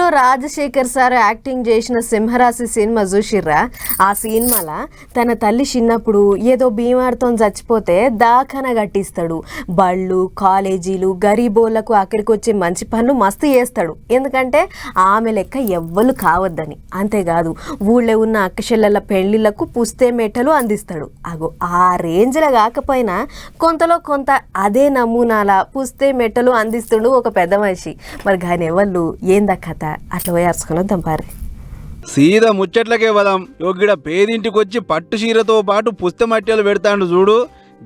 Hero Rajasekhar sir acting చేసిన సింహరాశి cinema చూసిర్రా? ఆ సినిమాలో తన తల్లి చిన్నప్పుడు ఏదో బీమార్తో చచ్చిపోతే దాఖన కట్టిస్తాడు. బళ్ళు, కాలేజీలు, గరీబోళ్లకు అక్కడికి వచ్చే మంచి పనులు మస్తు చేస్తాడు. ఎందుకంటే ఆమె లెక్క ఎవ్వరు కావద్దని. అంతేకాదు ఊళ్ళో ఉన్న అక్కచెల్లెల పెళ్లిళ్లకు పుస్తే మెట్టలు అందిస్తాడు. అగో ఆ రేంజ్లో కాకపోయినా కొంతలో కొంత అదే నమూనాల పుస్తే మెట్టలు అందిస్తుడు ఒక పెద్ద మనిషి. మరి ఆయన ఎవళ్ళు ఏందా కథ? అట్లా పోయి అరుచుకుని దంపారి. సీదా ముచ్చట్లకే వదాం. యోగిడ పేదింటికొచ్చి పట్టు చీరతో పాటు పుస్తమట్టెలు పెడతాండు చూడు.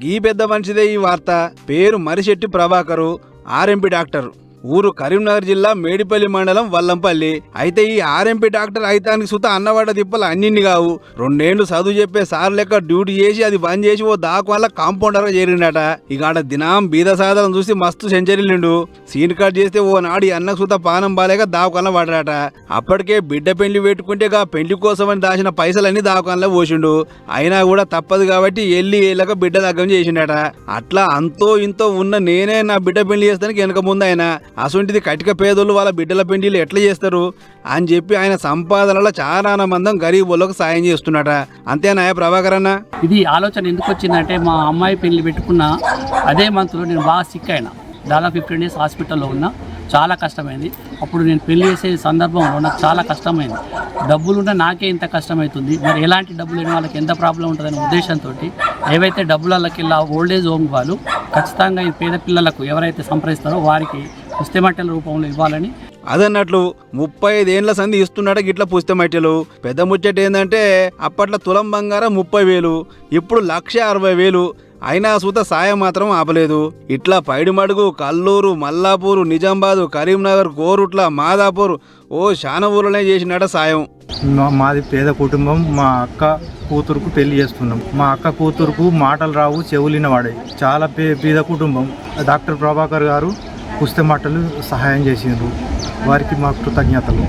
గీ పెద్ద మనిషిదే ఈ వార్త. పేరు మరిశెట్టి ప్రభాకరు, ఆర్ఎంపీ డాక్టర్. ఊరు కరీంనగర్ జిల్లా మేడిపల్లి మండలం వల్లంపల్లి. అయితే ఈ ఆర్ఎంపీ డాక్టర్ అయితానికి సుత అన్నవాడ తిప్పలు అన్నింటి కావు. 2 ఏళ్లు చదువు చెప్పే సార్ లెక్క డ్యూటీ చేసి అది బంద్ చేసి ఓ దాకు వల్ల కాంపౌండర్గా చేరిండట. ఇక ఆడ దినం బీద సాధనం చూసి మస్తు సెంచరీలిండు. సీన్ కట్ చేస్తే ఓ నాడు అన్నకు సుత పానం బాలేక దావకాన్లో పడరాట. అప్పటికే బిడ్డ పెళ్లి పెట్టుకుంటే గా పెళ్లి కోసమని దాచిన పైసలన్నీ దావకాన్లో పోసిండు. అయినా కూడా తప్పదు కాబట్టి ఏళ్ళక బిడ్డ దగ్గర చేసిండట. అట్లా అంతో ఇంతో ఉన్న నేనే నా బిడ్డ పెళ్లి చేస్తానికి వెనక ముందు ఆయన అసొంటిది కటిక పేదోళ్ళు వాళ్ళ బిడ్డల పెండిలు ఎట్లా చేస్తారు అని చెప్పి ఆయన సంపాదనలో చాలా మందం గరీబులకు సాయం చేస్తున్నట. అంతేనా ప్రభాకర్ అన్న? ఇది ఆలోచన ఎందుకు వచ్చిందంటే, మా అమ్మాయి పెళ్లి పెట్టుకున్న అదే మంత్లో నేను బాగా సిక్ అయినా. దాదాపు 15 డేస్ హాస్పిటల్లో ఉన్నా. చాలా కష్టమైంది. అప్పుడు నేను పెళ్లి చేసే సందర్భంలో నాకు చాలా కష్టమైంది. డబ్బులున్నా నాకే ఇంత కష్టమవుతుంది, మరి ఎలాంటి డబ్బులు లేని వాళ్ళకి ఎంత ప్రాబ్లం ఉంటుందనే ఉద్దేశంతో ఏవైతే డబ్బులకి వెళ్ళి ఓల్డేజ్ హోమ్ వాళ్ళు ఖచ్చితంగా ఈ పేద పిల్లలకు ఎవరైతే సంప్రదిస్తారో వారికి పుస్తమట్టెల రూపంలో ఇవ్వాలని. అదన్నట్లు 35 ఏళ్ల సంధి ఇస్తున్నాడు గిట్ల పుస్తమట్టెలు. పెద్ద ముచ్చట ఏంటంటే అప్పట్లో తులం బంగారం 30,000, ఇప్పుడు 1,60,000. అయినా సూత సాయం మాత్రం ఆపలేదు. ఇట్లా పైడిమడుగు, కల్లూరు, మల్లాపూరు, నిజామాబాదు, కరీంనగర్, కోరుట్ల, మాదాపూర్ ఓ శాన ఊర్లనే చేసినట సాయం. మాది పేద కుటుంబం. మా అక్క కూతురుకు పెళ్లి చేస్తున్నాం. మా అక్క కూతురుకు మాటలు రావు, చెవులిన వాడే. చాలా పేద కుటుంబం. డాక్టర్ ప్రభాకర్ గారు పుస్తమట్టలు సహాయం చేసిండ్రు. వారికి మా కృతజ్ఞతలు.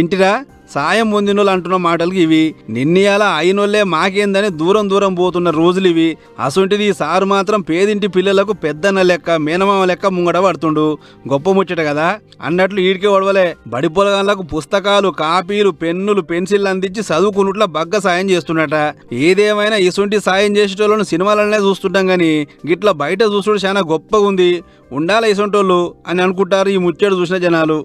ఇంటిరా సాయం పొందినోళ్ళు అంటున్న మాటలకి ఇవి. నిన్నయాల అయినోళ్లే మాకేందని దూరం పోతున్న రోజులు ఇవి. అసొంటిది సారు మాత్రం పేదింటి పిల్లలకు పెద్దన్న లెక్క, మేనమామ లెక్క ముంగడ పడుతుండు. గొప్ప ముచ్చట కదా అన్నట్లు ఈడికే ఒడవలే. బడి పొలగాళ్ళకు పుస్తకాలు, కాపీలు, పెన్నులు, పెన్సిళ్ళు అందించి చదువుకున్నట్ల బగ్గ సాయం చేస్తున్నట. ఏదేమైనా ఇసొంటి సాయం చేసేటోళ్ళను సినిమాలనే చూస్తుంటాం గానీ గిట్ల బయట చూసుడు చాలా గొప్పగా ఉంది. ఉండాలి ఇసొంటోళ్ళు అని అనుకుంటారు ఈ ముచ్చట చూసిన జనాలు.